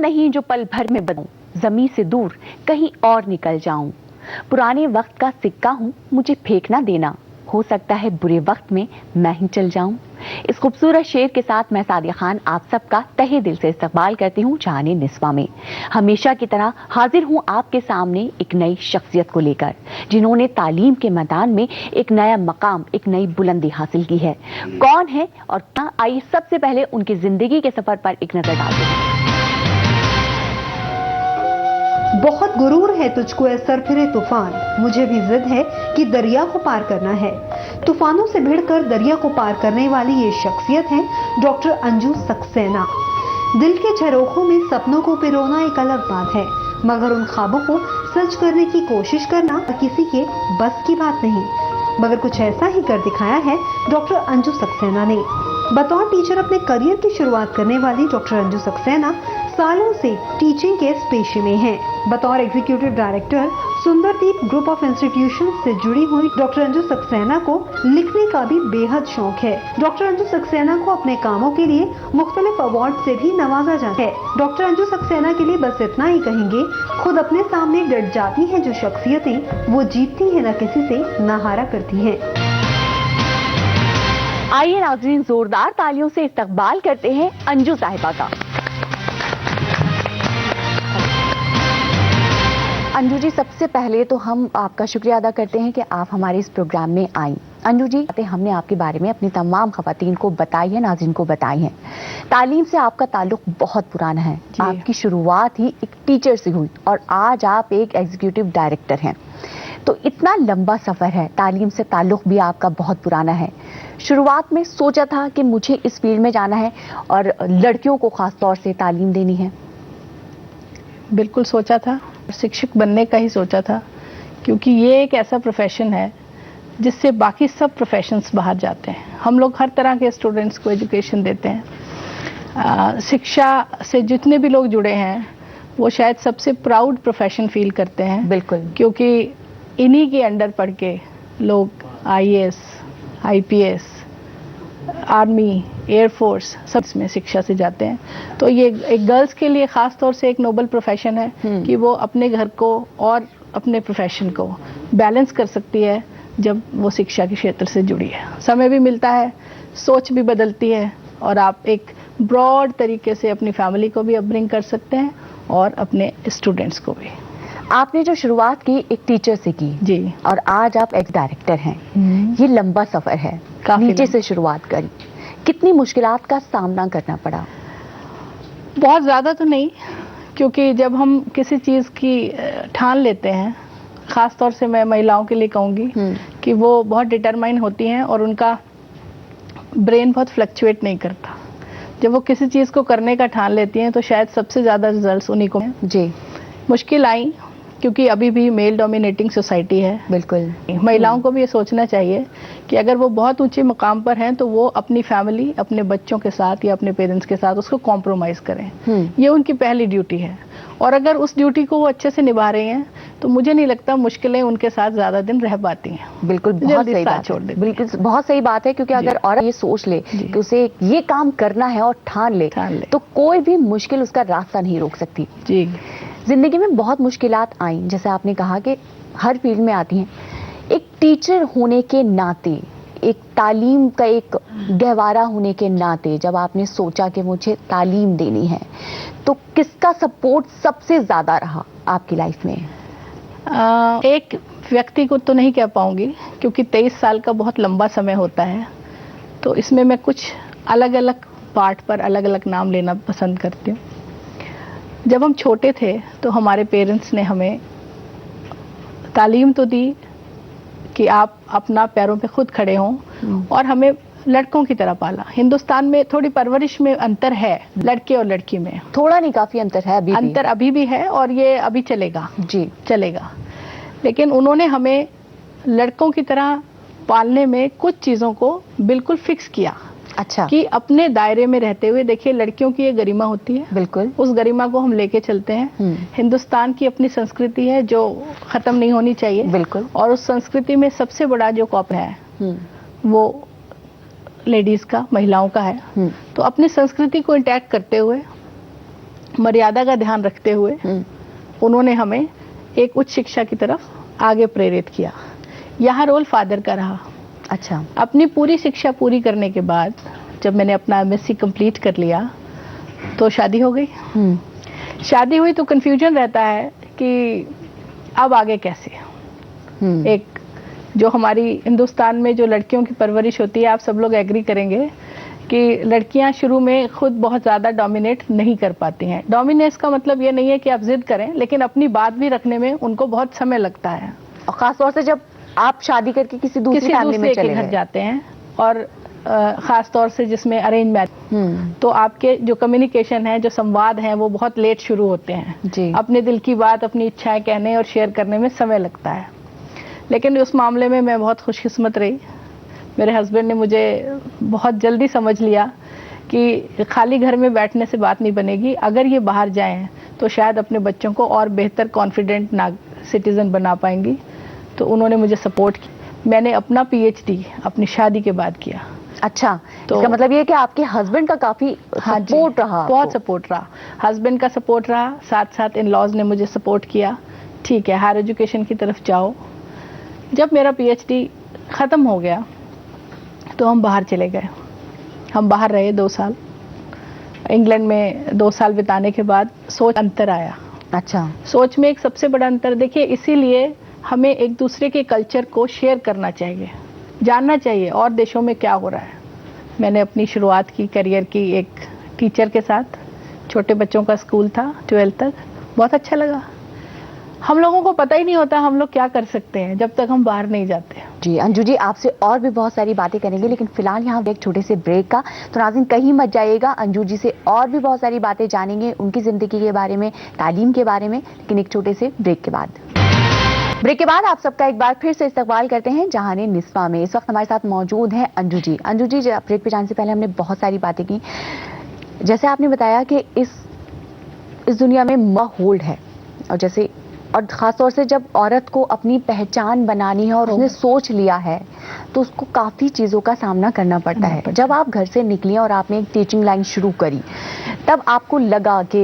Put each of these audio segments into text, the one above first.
नहीं जो पल भर में बदलूं, जमीन से दूर कहीं और निकल जाऊं। पुराने वक्त का सिक्का हूं, मुझे फेंक ना देना, हो सकता है बुरे वक्त में मैं ही चल जाऊं। इस खूबसूरत शेर के साथ मैं सादिया खान आप सबका तहे दिल से इस्तकबाल करती हूं जाने निस्वा में। हमेशा की तरह हाजिर हूं आपके सामने एक नई शख्सियत को लेकर, जिन्होंने तालीम के मैदान में एक नया मकाम, एक नई बुलंदी हासिल की है। कौन है और क्या, आइए सबसे पहले उनकी जिंदगी के सफर पर एक नजर डालते हैं। बहुत गुरूर है तुझको ए सरफिरे तूफान, मुझे भी जिद है कि दरिया को पार करना है। तूफानों से भिड़कर दरिया को पार करने वाली ये शख्सियत है डॉक्टर अंजू सक्सेना। दिल के झरोखों में सपनों को पिरोना एक अलग बात है, मगर उन ख्वाबों को सच करने की कोशिश करना किसी के बस की बात नहीं। मगर कुछ ऐसा ही कर दिखाया है डॉक्टर अंजू सक्सेना ने। बतौर टीचर अपने करियर की शुरुआत करने वाली डॉक्टर अंजू सक्सेना सालों से टीचिंग के इस पेशे में हैं। बतौर executive director Sundardeep group of institution से जुड़ी हुई डॉक्टर अंजू सक्सेना को लिखने का भी बेहद शौक है। डॉक्टर अंजू सक्सेना को अपने कामों के लिए मुख्तलिफ अवार्ड से भी नवाजा जाता है। डॉक्टर अंजू सक्सेना के लिए बस इतना ही कहेंगे, खुद अपने सामने डट जाती हैं जो शख्सियतें, वो जीतती हैं न किसी से न हारा करती हैं। आइए नाज़रीन, जोरदार तालियों से इस्तकबाल करते हैं अंजू साहिबा का। अंजू जी, सबसे पहले तो हम आपका शुक्रिया अदा करते हैं कि आप हमारे इस प्रोग्राम में आई। अंजू जी, हमने आपके बारे में अपनी तमाम खवातीन को बताई है, नाज़रीन को बताई है। तालीम से आपका ताल्लुक बहुत पुराना है। आपकी शुरुआत ही एक टीचर से हुई और आज आप एक एग्जीक्यूटिव डायरेक्टर हैं। तो इतना लंबा सफ़र है, तालीम से ताल्लुक भी आपका बहुत पुराना है। शुरुआत में सोचा था कि मुझे इस फील्ड में जाना है और लड़कियों को ख़ास तौर से तालीम देनी है? बिल्कुल सोचा था, शिक्षक बनने का ही सोचा था, क्योंकि ये एक ऐसा प्रोफेशन है जिससे बाकी सब प्रोफेशंस बाहर जाते हैं। हम लोग हर तरह के स्टूडेंट्स को एजुकेशन देते हैं। शिक्षा से जितने भी लोग जुड़े हैं वो शायद सबसे प्राउड प्रोफेशन फील करते हैं। बिल्कुल, क्योंकि इन्हीं के अंडर पढ़ के लोग आईएएस, आईपीएस, आर्मी, एयरफोर्स सब में शिक्षा से जाते हैं। तो ये एक गर्ल्स के लिए ख़ास तौर से एक नोबल प्रोफेशन है कि वो अपने घर को और अपने प्रोफेशन को बैलेंस कर सकती है जब वो शिक्षा के क्षेत्र से जुड़ी है। समय भी मिलता है, सोच भी बदलती है और आप एक ब्रॉड तरीके से अपनी फैमिली को भी अपब्रिंग कर सकते हैं और अपने स्टूडेंट्स को भी। आपने जो शुरुआत की एक टीचर से की जी, और आज आप एक डायरेक्टर हैं, ये लंबा सफ़र है। नीचे से शुरुआत करी, कितनी मुश्किलात का सामना करना पड़ा? बहुत ज़्यादा तो नहीं, क्योंकि जब हम किसी चीज़ की ठान लेते हैं, ख़ास तौर से मैं महिलाओं के लिए कहूँगी कि वो बहुत डिटरमाइन होती हैं और उनका ब्रेन बहुत फ्लक्चुएट नहीं करता। जब वो किसी चीज़ को करने का ठान लेती हैं तो शायद सबसे ज़्यादा रिजल्ट्स उन्हीं को हैं। जी, मुश्किल आई क्योंकि अभी भी मेल डोमिनेटिंग सोसाइटी है। बिल्कुल, महिलाओं को भी ये सोचना चाहिए कि अगर वो बहुत ऊंचे मुकाम पर हैं तो वो अपनी फैमिली, अपने बच्चों के साथ या अपने पेरेंट्स के साथ उसको कॉम्प्रोमाइज़ करें। ये उनकी पहली ड्यूटी है और अगर उस ड्यूटी को वो अच्छे से निभा रहे हैं तो मुझे नहीं लगता मुश्किलें उनके साथ ज़्यादा दिन रह पाती हैं। बिल्कुल, बहुत सही बात छोड़ दे, बिल्कुल बहुत सही बात है। क्योंकि अगर औरत ये सोच ले कि उसे ये काम करना है और ठान ले तो कोई भी मुश्किल उसका रास्ता नहीं रोक सकती। जी, जिंदगी में बहुत मुश्किलात आई, जैसे आपने कहा कि हर फील्ड में आती हैं। एक टीचर होने के नाते, एक तालीम का एक गहवारा होने के नाते, जब आपने सोचा कि मुझे तालीम देनी है, तो किसका सपोर्ट सबसे ज़्यादा रहा आपकी लाइफ में? एक व्यक्ति को तो नहीं कह पाऊंगी क्योंकि 23 साल का बहुत लंबा समय होता है, तो इसमें मैं कुछ अलग अलग पार्ट पर अलग अलग नाम लेना पसंद करती हूँ। जब हम छोटे थे तो हमारे पेरेंट्स ने हमें तालीम तो दी कि आप अपना पैरों पे खुद खड़े हों और हमें लड़कों की तरह पाला। हिंदुस्तान में थोड़ी परवरिश में अंतर है, लड़के और लड़की में थोड़ा नहीं, काफ़ी अंतर है। अंतर अभी भी है और ये अभी चलेगा। जी, चलेगा। लेकिन उन्होंने हमें लड़कों की तरह पालने में कुछ चीज़ों को बिल्कुल फिक्स किया। अच्छा, कि अपने दायरे में रहते हुए, देखिए लड़कियों की ये गरिमा होती है, बिल्कुल, उस गरिमा को हम लेके चलते हैं। हिंदुस्तान की अपनी संस्कृति है जो ख़त्म नहीं होनी चाहिए। बिल्कुल, और उस संस्कृति में सबसे बड़ा जो कॉप है वो लेडीज़ का, महिलाओं का है। तो अपनी संस्कृति को इंटैक्ट करते हुए मर्यादा का ध्यान रखते हुए उन्होंने हमें एक उच्च शिक्षा की तरफ आगे प्रेरित किया। यहाँ रोल फादर का रहा। अच्छा। अपनी पूरी शिक्षा पूरी करने के बाद जब मैंने अपना एमएससी कंप्लीट कर लिया तो शादी हो गई। शादी हुई तो कंफ्यूजन रहता है कि अब आगे कैसे। एक जो हमारी हिंदुस्तान में जो लड़कियों की परवरिश होती है, आप सब लोग एग्री करेंगे कि लड़कियां शुरू में खुद बहुत ज़्यादा डोमिनेट नहीं कर पाती हैं। डोमिनेंस का मतलब ये नहीं है कि आप जिद करें, लेकिन अपनी बात भी रखने में उनको बहुत समय लगता है। और ख़ासतौर से जब आप शादी करके किसी दूसरी फैमिली में चले घर जाते हैं, और ख़ास तौर से जिसमें अरेंज मैरिज, तो आपके जो कम्युनिकेशन है, जो संवाद हैं, वो बहुत लेट शुरू होते हैं जी। अपने दिल की बात, अपनी इच्छाएं कहने और शेयर करने में समय लगता है। लेकिन उस मामले में मैं बहुत खुशकिस्मत रही। मेरे हस्बैंड ने मुझे बहुत जल्दी समझ लिया कि खाली घर में बैठने से बात नहीं बनेगी, अगर ये बाहर जाएं तो शायद अपने बच्चों को और बेहतर कॉन्फिडेंट सिटीज़न बना पाएंगी। तो उन्होंने मुझे सपोर्ट किया। मैंने अपना पीएचडी अपनी शादी के बाद किया। अच्छा, तो इसका मतलब ये है कि आपके हस्बैंड का काफ़ी सपोर्ट रहा। बहुत सपोर्ट रहा, हस्बैंड का सपोर्ट रहा, साथ साथ इन लॉज ने मुझे सपोर्ट किया। ठीक है, हायर एजुकेशन की तरफ जाओ। जब मेरा पीएचडी ख़त्म हो गया तो हम बाहर चले गए। हम बाहर रहे 2 साल। इंग्लैंड में 2 साल बिताने के बाद सोच अंतर आया। अच्छा। सोच में एक सबसे बड़ा अंतर, देखिए, इसीलिए हमें एक दूसरे के कल्चर को शेयर करना चाहिए, जानना चाहिए और देशों में क्या हो रहा है। मैंने अपनी शुरुआत की करियर की एक टीचर के साथ, छोटे बच्चों का स्कूल था 12th तक। बहुत अच्छा लगा। हम लोगों को पता ही नहीं होता हम लोग क्या कर सकते हैं जब तक हम बाहर नहीं जाते। जी अंजू जी, आपसे और भी बहुत सारी बातें करेंगे, लेकिन फिलहाल यहाँ एक छोटे से ब्रेक का। तो नाज़रीन, कहीं मत जाइएगा, अंजू जी से और भी बहुत सारी बातें जानेंगे, उनकी ज़िंदगी के बारे में, तालीम के बारे में, लेकिन एक छोटे से ब्रेक के बाद। ब्रेक के बाद आप सबका एक बार फिर से इस्तकबाल करते हैं जहाने निस्वा में। इस वक्त हमारे साथ मौजूद हैं अंजू जी। अंजू जी, ब्रेक पे जाने से पहले हमने बहुत सारी बातें की। जैसे आपने बताया कि इस दुनिया में होल्ड है, और ख़ासतौर से जब औरत को अपनी पहचान बनानी है और उसने सोच लिया है तो उसको काफ़ी चीज़ों का सामना करना पड़ता है। जब आप घर से निकली और आपने एक टीचिंग लाइन शुरू करी, तब आपको लगा कि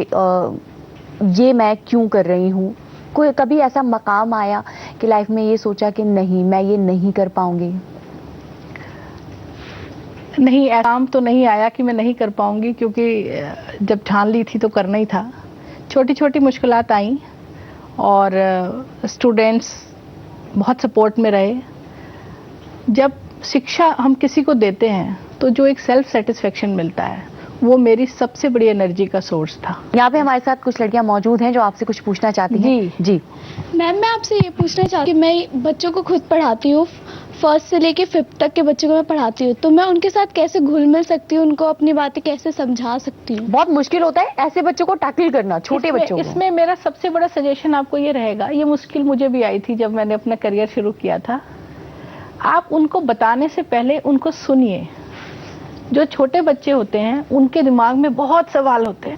ये मैं क्यों कर रही हूँ? कोई कभी ऐसा मकाम आया कि लाइफ में ये सोचा कि नहीं, मैं ये नहीं कर पाऊंगी? नहीं, काम तो नहीं आया कि मैं नहीं कर पाऊंगी, क्योंकि जब ठान ली थी तो करना ही था। छोटी छोटी मुश्किलात आई और स्टूडेंट्स बहुत सपोर्ट में रहे। जब शिक्षा हम किसी को देते हैं तो जो एक सेल्फ सेटिस्फेक्शन मिलता है, वो मेरी सबसे बड़ी एनर्जी का सोर्स था। यहाँ पे हमारे साथ कुछ लड़कियां मौजूद हैं जो आपसे कुछ पूछना चाहती हैं। जी मैम, मैं आपसे ये पूछना चाहती हूँ, मैं बच्चों को खुद पढ़ाती हूँ, 1st से लेके 5th तक के बच्चों को मैं पढ़ाती हूँ, तो मैं उनके साथ कैसे घुल मिल सकती हूँ, उनको अपनी बातें कैसे समझा सकती हूँ? बहुत मुश्किल होता है ऐसे बच्चों को टैकल करना, छोटे बच्चों को। इसमें मेरा सबसे बड़ा सजेशन आपको ये रहेगा, ये मुश्किल मुझे भी आई थी जब मैंने अपना करियर शुरू किया था। आप उनको बताने से पहले उनको सुनिए। जो छोटे बच्चे होते हैं उनके दिमाग में बहुत सवाल होते हैं,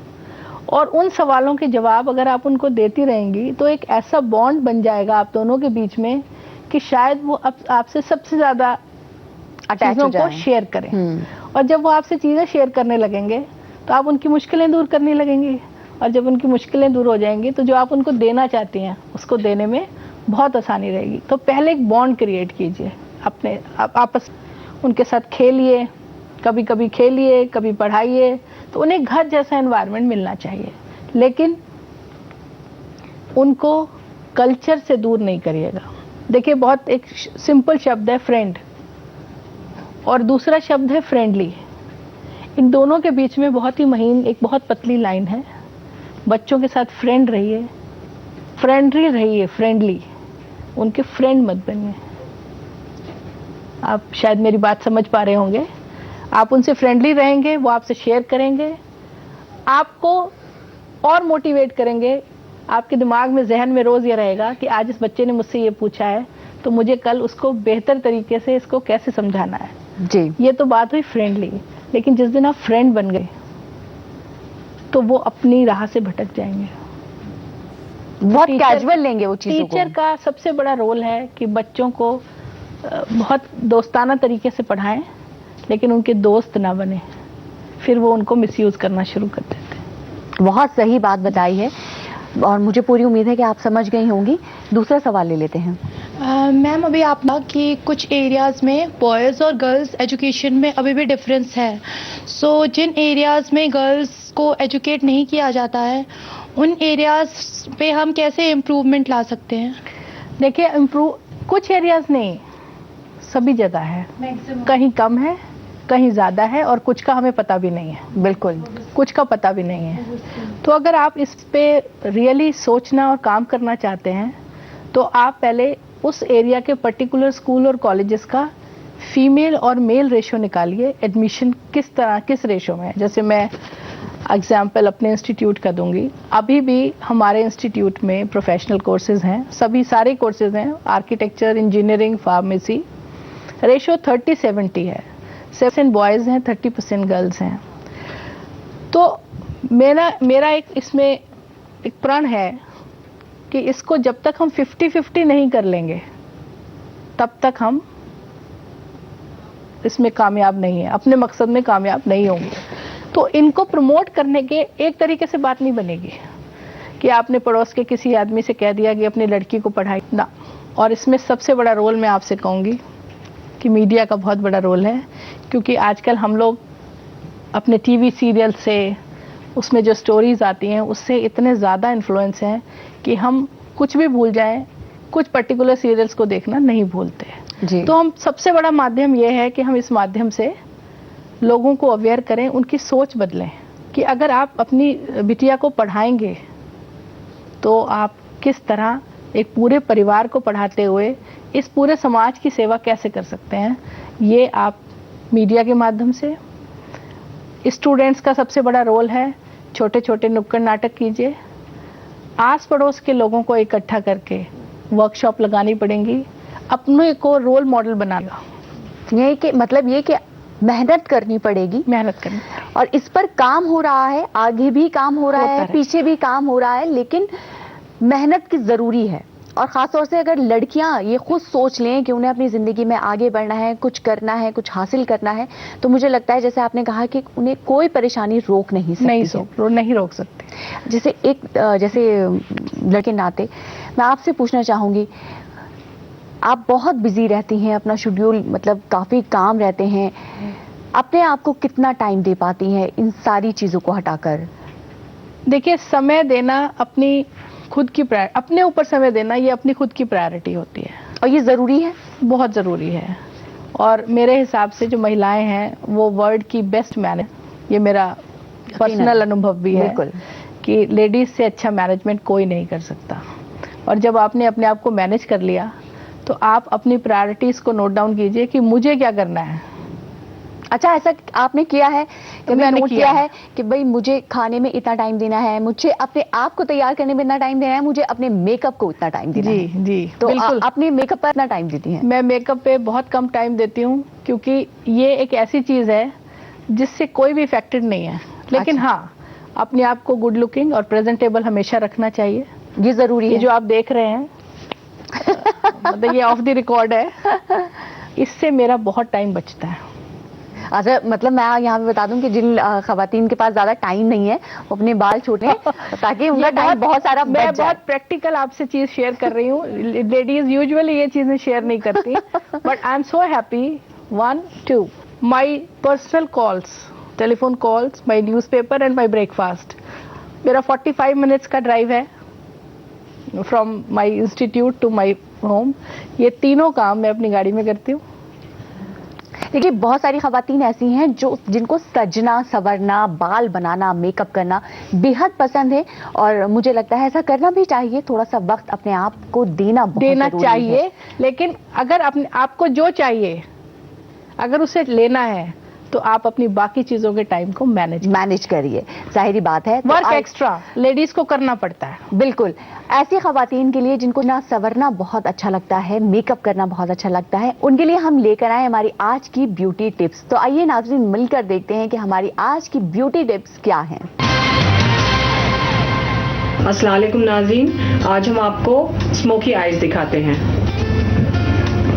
और उन सवालों के जवाब अगर आप उनको देती रहेंगी तो एक ऐसा बॉन्ड बन जाएगा आप दोनों के बीच में कि शायद वो आपसे सबसे ज़्यादा चीज़ों को शेयर करें। और जब वो आपसे चीज़ें शेयर करने लगेंगे तो आप उनकी मुश्किलें दूर करने लगेंगे, और जब उनकी मुश्किलें दूर हो जाएंगी तो जो आप उनको देना चाहती हैं उसको देने में बहुत आसानी रहेगी। तो पहले एक बॉन्ड क्रिएट कीजिए, अपने आपस उनके साथ खेलिए, कभी कभी खेलिए, कभी पढ़ाइए, तो उन्हें घर जैसा एनवायरनमेंट मिलना चाहिए। लेकिन उनको कल्चर से दूर नहीं करिएगा। देखिए, बहुत एक सिंपल शब्द है फ्रेंड, और दूसरा शब्द है फ्रेंडली। इन दोनों के बीच में बहुत ही महीन, एक बहुत पतली लाइन है। बच्चों के साथ फ्रेंड रहिए, फ्रेंडली रहिए, फ्रेंडली। उनके फ्रेंड मत बनिए। आप शायद मेरी बात समझ पा रहे होंगे। आप उनसे फ्रेंडली रहेंगे, वो आपसे शेयर करेंगे, आपको और मोटिवेट करेंगे। आपके दिमाग में, जहन में रोज़ ये रहेगा कि आज इस बच्चे ने मुझसे ये पूछा है तो मुझे कल उसको बेहतर तरीके से इसको कैसे समझाना है। जी, ये तो बात हुई फ्रेंडली। लेकिन जिस दिन आप फ्रेंड बन गए तो वो अपनी राह से भटक जाएंगे, बहुत कैजुअल लेंगे वो चीज़ों को। टीचर का सबसे बड़ा रोल है कि बच्चों को बहुत दोस्ताना तरीके से पढ़ाएं, लेकिन उनके दोस्त ना बने, फिर वो उनको मिसयूज करना शुरू कर देते हैं। बहुत सही बात बताई है और मुझे पूरी उम्मीद है कि आप समझ गई होंगी। दूसरा सवाल ले लेते हैं। मैम, अभी आप ना कि कुछ एरियाज़ में बॉयज़ और गर्ल्स एजुकेशन में अभी भी डिफरेंस है। सो जिन एरियाज़ में गर्ल्स को एजुकेट नहीं किया जाता है, उन एरियाज़ पे हम कैसे इम्प्रूवमेंट ला सकते हैं? देखिए, कुछ एरियाज नहीं, सभी जगह है। कहीं कम है, कहीं ज़्यादा है, और कुछ का हमें पता भी नहीं है। बिल्कुल, कुछ का पता भी नहीं है। तो अगर आप इस पे रियली सोचना और काम करना चाहते हैं, तो आप पहले उस एरिया के पर्टिकुलर स्कूल और कॉलेजेस का फीमेल और मेल रेशो निकालिए। एडमिशन किस तरह, किस रेशो में है। जैसे मैं एग्जाम्पल अपने इंस्टीट्यूट का दूंगी। अभी भी हमारे इंस्टीट्यूट में प्रोफेशनल कोर्सेज हैं, सभी सारे कोर्सेज हैं, आर्किटेक्चर, इंजीनियरिंग, फार्मेसी। रेशो 30-70 है। 7% बॉयज़ हैं, 30% गर्ल्स हैं। तो मेरा एक इसमें एक प्रण है कि इसको जब तक हम 50-50 नहीं कर लेंगे, तब तक हम इसमें कामयाब नहीं है, अपने मकसद में कामयाब नहीं होंगे। तो इनको प्रमोट करने के एक तरीके से बात नहीं बनेगी कि आपने पड़ोस के किसी आदमी से कह दिया कि अपनी लड़की को पढ़ाई ना। और इसमें सबसे बड़ा रोल मैं आपसे कहूँगी कि मीडिया का बहुत बड़ा रोल है, क्योंकि आजकल हम लोग अपने टीवी सीरियल से, उसमें जो स्टोरीज आती हैं, उससे इतने ज़्यादा इन्फ्लुएंस हैं कि हम कुछ भी भूल जाएं, कुछ पर्टिकुलर सीरियल्स को देखना नहीं भूलते जी। तो हम सबसे बड़ा माध्यम ये है कि हम इस माध्यम से लोगों को अवेयर करें, उनकी सोच बदलें कि अगर आप अपनी बिटिया को पढ़ाएंगे तो आप किस तरह एक पूरे परिवार को पढ़ाते हुए इस पूरे समाज की सेवा कैसे कर सकते हैं। ये आप मीडिया के माध्यम से, स्टूडेंट्स का सबसे बड़ा रोल है, छोटे छोटे नुक्कड़ नाटक कीजिए, आस पड़ोस के लोगों को इकट्ठा करके वर्कशॉप लगानी पड़ेंगी, अपने को रोल मॉडल बनाना। ये कि मतलब ये कि मेहनत करनी पड़ेगी, मेहनत करनी, और इस पर काम हो रहा है, आगे भी काम हो रहा है, पीछे भी काम हो रहा है, लेकिन मेहनत की जरूरी है। और खासतौर से अगर लड़कियां ये खुद सोच लें कि उन्हें अपनी जिंदगी में आगे बढ़ना है, कुछ करना है, कुछ हासिल करना है, तो मुझे लगता है जैसे आपने कहा कि उन्हें कोई परेशानी रोक नहीं सकती, नहीं रोक सकती। जैसे लड़के नाते मैं आपसे पूछना चाहूंगी, आप बहुत बिजी रहती हैं, अपना शेड्यूल मतलब काफी काम रहते हैं, अपने आप को कितना टाइम दे पाती हैं इन सारी चीजों को हटाकर? देखिए, समय देना अपनी खुद की अपने ऊपर समय देना, ये अपनी खुद की प्रायोरिटी होती है, और ये जरूरी है, बहुत जरूरी है। और मेरे हिसाब से जो महिलाएं हैं वो वर्ल्ड की बेस्ट मैनेज, ये मेरा पर्सनल अनुभव भी है कि लेडीज से अच्छा मैनेजमेंट कोई नहीं कर सकता। और जब आपने अपने आप को मैनेज कर लिया, तो आप अपनी प्रायोरिटीज को नोट डाउन कीजिए कि मुझे क्या करना है। अच्छा, ऐसा आपने किया है कि मैंने नोट किया है कि भाई मुझे खाने में इतना टाइम देना है, मुझे अपने आप को तैयार करने में इतना टाइम देना है, मुझे अपने मेकअप को इतना टाइम देना है। जी, तो बिल्कुल। अपने मेकअप पर इतना टाइम देती हैं? मैं मेकअप पे बहुत कम टाइम देती हूँ, क्योंकि ये एक ऐसी चीज है जिससे कोई भी इफेक्टेड नहीं है। लेकिन अच्छा। हाँ, अपने आप को गुड लुकिंग और प्रेजेंटेबल हमेशा रखना चाहिए, ये जरूरी है। जो आप देख रहे हैं मतलब ये ऑफ द रिकॉर्ड है, इससे मेरा बहुत टाइम बचता है। अच्छा, मतलब मैं यहाँ पे बता दूं कि जिन खवातीन के पास ज्यादा टाइम नहीं है, वो अपने बाल छोटे ताकि उनका टाइम बहुत सारा बच जाए। मैं बहुत प्रैक्टिकल आपसे चीज शेयर कर रही हूँ। लेडीज यूजुअली ये चीजें शेयर नहीं करती, but I am so happy. 1, 2 my personal calls, telephone calls, my newspaper and my breakfast. मेरा 45 मिनट्स का ड्राइव है from my institute to my home. ये तीनों काम मैं अपनी गाड़ी में करती हूँ। देखिए, बहुत सारी खवातीन ऐसी हैं जिनको सजना, संवरना, बाल बनाना, मेकअप करना बेहद पसंद है, और मुझे लगता है ऐसा करना भी चाहिए। थोड़ा सा वक्त अपने आप को देना चाहिए है। लेकिन अगर अपने आपको जो चाहिए, अगर उसे लेना है, तो आप अपनी बाकी चीजों के टाइम को मैनेज करिए। जाहिर बात है, वर्क एक्स्ट्रा लेडीज को करना पड़ता है। बिल्कुल। ऐसी खवातीन के लिए जिनको ना संवरना बहुत अच्छा लगता है, मेकअप करना बहुत अच्छा लगता है, उनके लिए हम लेकर आए हमारी आज की ब्यूटी टिप्स। तो आइए नाज़रीन, मिलकर देखते हैं कि हमारी आज की ब्यूटी टिप्स क्या हैं। अस्सलाम वालेकुम नाज़रीन, आज हम आपको स्मोकी आईज दिखाते हैं।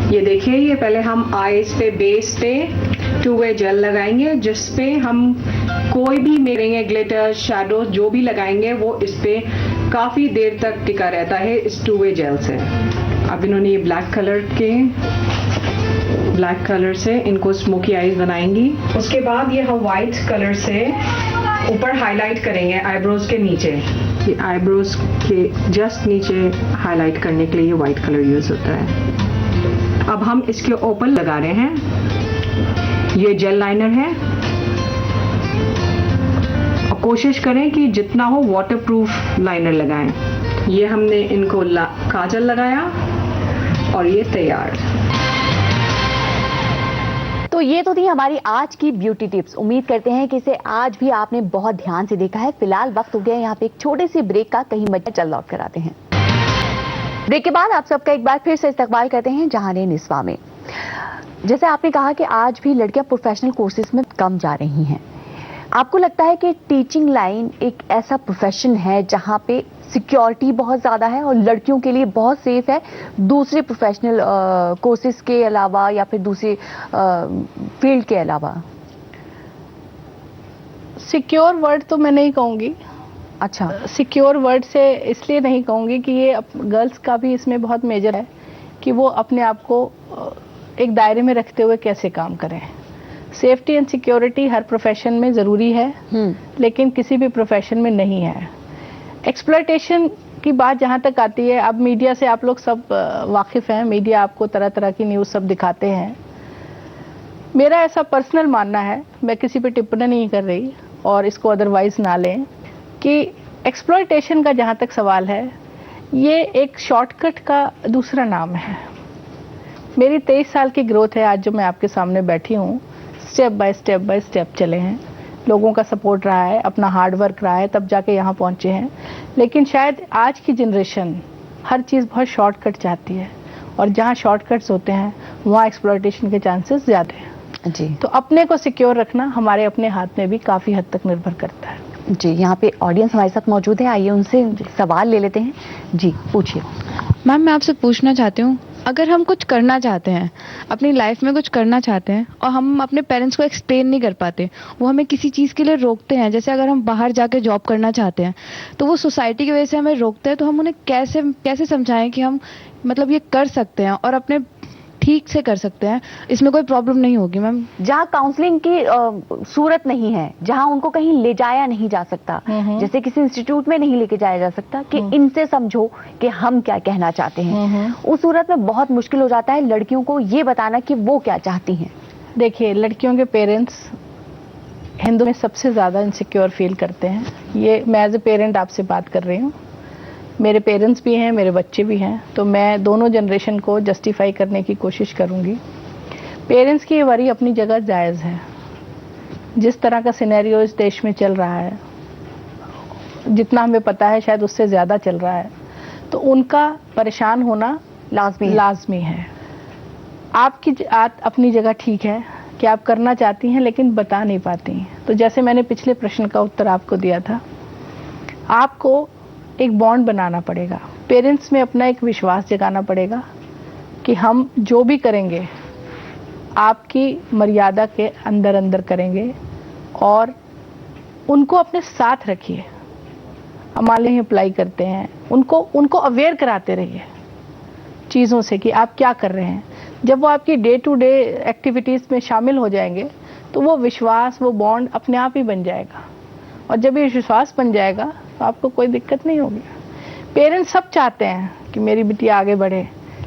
ये देखिए, ये पहले हम आईज पे बेस पे 2 वे जेल लगाएंगे, जिस पे हम कोई भी मेरेंगे, ग्लिटर, शैडो जो भी लगाएंगे वो इस पे काफ़ी देर तक टिका रहता है इस 2-वे जेल से। अब इन्होंने ये ब्लैक कलर से इनको स्मोकी आईज बनाएंगी। उसके बाद ये हम वाइट कलर से ऊपर हाईलाइट करेंगे आईब्रोज के नीचे। ये आईब्रोज के जस्ट नीचे हाईलाइट करने के लिए ये वाइट कलर यूज होता है। अब हम इसके ऊपर लगा रहे हैं, ये जेल लाइनर है और कोशिश करें कि जितना हो वाटरप्रूफ लाइनर लगाएं। ये हमने इनको काजल लगाया और ये तैयार। तो ये तो थी हमारी आज की ब्यूटी टिप्स। उम्मीद करते हैं कि इसे आज भी आपने बहुत ध्यान से देखा है। फिलहाल वक्त हो गया यहाँ पे एक छोटे से ब्रेक का, कहीं मजा चल लौट कर आते हैं। ब्रेक के बाद आप सबका एक बार फिर से इस्तकबाल करते हैं जहाने निस्वा में। जैसे आपने कहा कि आज भी लड़कियां प्रोफेशनल कोर्सेज में कम जा रही हैं, आपको लगता है कि टीचिंग लाइन एक ऐसा प्रोफेशन है जहां पे सिक्योरिटी बहुत ज़्यादा है और लड़कियों के लिए बहुत सेफ है दूसरे प्रोफेशनल कोर्सेज के अलावा या फिर दूसरे फील्ड के अलावा? सिक्योर वर्ड तो मैं नहीं कहूँगी। अच्छा, सिक्योर वर्ड से इसलिए नहीं कहूँगी कि ये गर्ल्स का भी इसमें बहुत मेजर है कि वो अपने आप को एक दायरे में रखते हुए कैसे काम करें। Safety and security her profession में ज़रूरी है, लेकिन किसी भी प्रोफेशन में नहीं है। एक्सप्लॉयटेशन की बात जहाँ तक आती है, अब मीडिया से आप लोग सब वाकिफ़ हैं, मीडिया आपको तरह तरह की न्यूज़ सब दिखाते हैं। मेरा ऐसा पर्सनल मानना है, मैं किसी पे टिप्पणी नहीं कर रही और इसको अदरवाइज ना लें, कि एक्सप्लॉयटेशन का जहाँ तक सवाल है, ये एक शॉर्टकट का दूसरा नाम है। मेरी 23 साल की ग्रोथ है आज जो मैं आपके सामने बैठी हूँ। स्टेप बाय स्टेप चले हैं, लोगों का सपोर्ट रहा है, अपना हार्ड वर्क रहा है, तब जाके यहाँ पहुँचे हैं। लेकिन शायद आज की जनरेशन हर चीज़ बहुत शॉर्टकट चाहती है और जहाँ शॉर्टकट्स होते हैं वहाँ एक्सप्लॉयटेशन के चांसेस ज़्यादा हैं जी। तो अपने को सिक्योर रखना हमारे अपने हाथ में भी काफ़ी हद तक निर्भर करता है जी। यहाँ पे ऑडियंस हमारे साथ मौजूद है, आइए उनसे सवाल ले लेते हैं। जी पूछिए। मैम मैं आपसे पूछना चाहती हूँ, अगर हम कुछ करना चाहते हैं, अपनी लाइफ में कुछ करना चाहते हैं और हम अपने पेरेंट्स को एक्सप्लेन नहीं कर पाते, वो हमें किसी चीज़ के लिए रोकते हैं, जैसे अगर हम बाहर जाके जॉब करना चाहते हैं तो वो सोसाइटी की वजह से हमें रोकते हैं, तो हम उन्हें कैसे समझाएं कि हम मतलब ये कर सकते हैं और अपने ठीक से कर सकते हैं, इसमें कोई प्रॉब्लम नहीं होगी? मैम जहाँ काउंसलिंग की सूरत नहीं है, जहाँ उनको कहीं ले जाया नहीं जा सकता, जैसे किसी इंस्टीट्यूट में नहीं लेके जाया जा सकता कि इनसे समझो कि हम क्या कहना चाहते हैं, उस सूरत में बहुत मुश्किल हो जाता है लड़कियों को ये बताना कि वो क्या चाहती हैं। देखिए, लड़कियों के पेरेंट्स हिंदू में सबसे ज़्यादा इनसिक्योर फील करते हैं। ये मैं एज ए पेरेंट आपसे बात कर रही हूँ, मेरे पेरेंट्स भी हैं, मेरे बच्चे भी हैं, तो मैं दोनों जनरेशन को जस्टिफाई करने की कोशिश करूँगी। पेरेंट्स की ये वरी अपनी जगह जायज़ है। जिस तरह का सिनेरियो इस देश में चल रहा है, जितना हमें पता है शायद उससे ज़्यादा चल रहा है, तो उनका परेशान होना लाजमी है। आपकी अपनी जगह ठीक है कि आप करना चाहती हैं लेकिन बता नहीं पाती। तो जैसे मैंने पिछले प्रश्न का उत्तर आपको दिया था, आपको एक बॉन्ड बनाना पड़ेगा, पेरेंट्स में अपना एक विश्वास जगाना पड़ेगा कि हम जो भी करेंगे आपकी मर्यादा के अंदर अंदर करेंगे और उनको अपने साथ रखिए। हमारे लिए अप्लाई करते हैं, उनको अवेयर कराते रहिए चीज़ों से कि आप क्या कर रहे हैं। जब वो आपकी डे टू डे एक्टिविटीज़ में शामिल हो जाएंगे तो वो विश्वास, वो बॉन्ड अपने आप ही बन जाएगा और जब ये विश्वास बन जाएगा तो आपको कोई दिक्कत नहीं होगी। पेरेंट्स सब चाहते हैं कि मेरी बिटिया आगे बढ़े,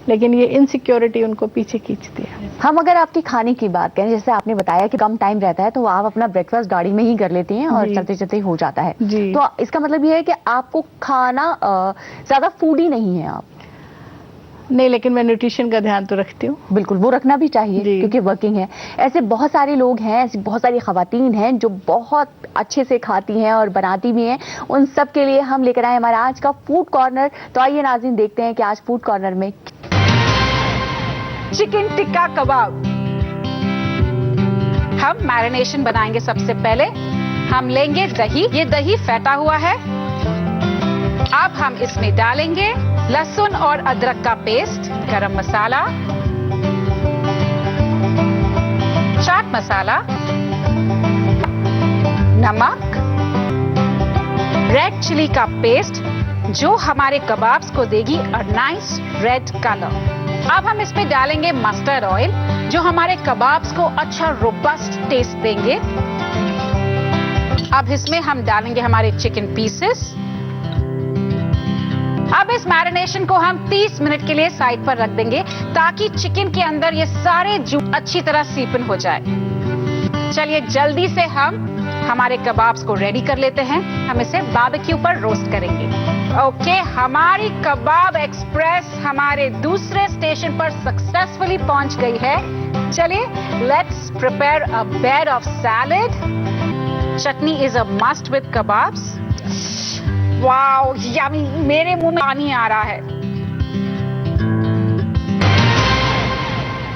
लेकिन ये इनसिक्योरिटी उनको पीछे खींचती है। हम अगर आपकी खाने की बात करें, जैसे आपने बताया कि कम टाइम रहता है तो आप अपना ब्रेकफास्ट गाड़ी में ही कर लेती हैं और चलते चलते हो जाता है, तो इसका मतलब ये है कि आपको खाना ज़्यादा फूडी नहीं है आप? नहीं, लेकिन मैं न्यूट्रिशन का ध्यान तो रखती हूँ। बिल्कुल, वो रखना भी चाहिए क्योंकि वर्किंग है। ऐसे बहुत सारे लोग हैं, ऐसी बहुत सारी खवातीन हैं जो बहुत अच्छे से खाती हैं और बनाती भी हैं। उन सब के लिए हम लेकर आए हमारा आज का फूड कॉर्नर। तो आइए नाज़रीन देखते हैं कि आज फूड कॉर्नर में चिकन टिक्का कबाब। हम मैरिनेशन बनाएंगे। सबसे पहले हम लेंगे दही, ये दही फेंटा हुआ है। अब हम इसमें डालेंगे लहसुन और अदरक का पेस्ट, गरम मसाला, चाट मसाला, नमक, रेड चिली का पेस्ट जो हमारे कबाब्स को देगी अ नाइस रेड कलर। अब हम इसमें डालेंगे मस्टर्ड ऑयल जो हमारे कबाब्स को अच्छा रोबस्ट टेस्ट देंगे। अब इसमें हम डालेंगे हमारे चिकन पीसेस। अब इस मैरिनेशन को हम 30 मिनट के लिए साइड पर रख देंगे ताकि चिकन के अंदर ये सारे जूस अच्छी तरह सीपन हो जाए। चलिए जल्दी से हम हमारे कबाब्स को रेडी कर लेते हैं। हम इसे बारबेक्यू पर रोस्ट करेंगे। ओके, हमारी कबाब एक्सप्रेस हमारे दूसरे स्टेशन पर सक्सेसफुली पहुंच गई है। चलिए let's prepare a bed of salad. Chutney is a must with kebabs. Wow yummy, मेरे मुंह में पानी आ रहा है।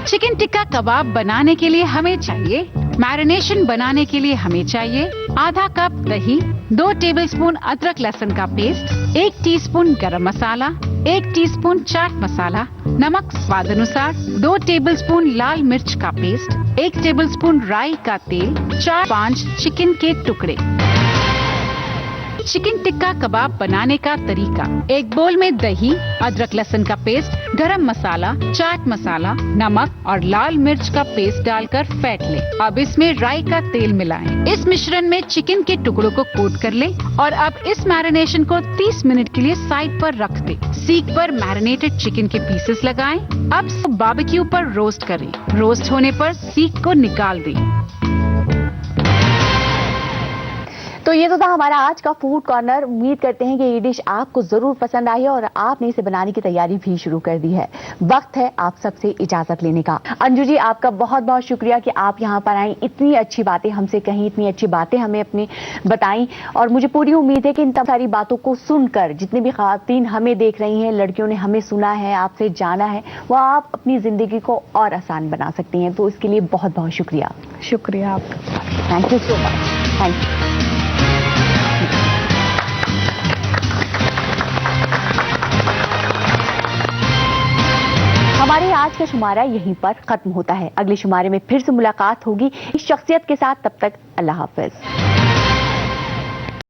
चिकन टिक्का कबाब बनाने के लिए हमें चाहिए, मैरिनेशन बनाने के लिए हमें चाहिए आधा कप दही, 2 टेबलस्पून अदरक लहसुन का पेस्ट, 1 टीस्पून गरम मसाला, 1 टीस्पून चाट मसाला, नमक स्वाद अनुसार, 2 टेबलस्पून लाल मिर्च का पेस्ट, 1 टेबलस्पून राई का तेल, 4-5 चिकन के टुकड़े। चिकन टिक्का कबाब बनाने का तरीका: एक बोल में दही, अदरक लहसुन का पेस्ट, गरम मसाला, चाट मसाला, नमक और लाल मिर्च का पेस्ट डालकर फेंट लें। अब इसमें राई का तेल मिलाएं। इस मिश्रण में चिकन के टुकड़ों को कोट कर लें और अब इस मैरिनेशन को 30 मिनट के लिए साइड पर रख दें। सीख पर मैरिनेटेड चिकन के पीसेस लगाएं। अब बारबेक्यू पर रोस्ट करें। रोस्ट होने पर सीख को निकाल दें। तो ये तो था हमारा आज का फूड कॉर्नर। उम्मीद करते हैं कि ये डिश आपको जरूर पसंद आई है और आपने इसे बनाने की तैयारी भी शुरू कर दी है। वक्त है आप सबसे इजाजत लेने का। अंजू जी, आपका बहुत बहुत शुक्रिया कि आप यहाँ पर आई, इतनी अच्छी बातें हमसे कहीं, इतनी अच्छी बातें हमें अपनी बताई और मुझे पूरी उम्मीद है कि इन तमाम सारी बातों को सुनकर जितनी भी खातन हमें देख रही हैं, लड़कियों ने हमें सुना है, आपसे जाना है, वो आप अपनी जिंदगी को और आसान बना सकती हैं। तो इसके लिए बहुत बहुत शुक्रिया। शुक्रिया आपका। Thank you so much. Thank you. हमारे आज का शुमारा यहीं पर खत्म होता है। अगले शुमारे में फिर से मुलाकात होगी इस शख्सियत के साथ। तब तक अल्लाह हाफिज।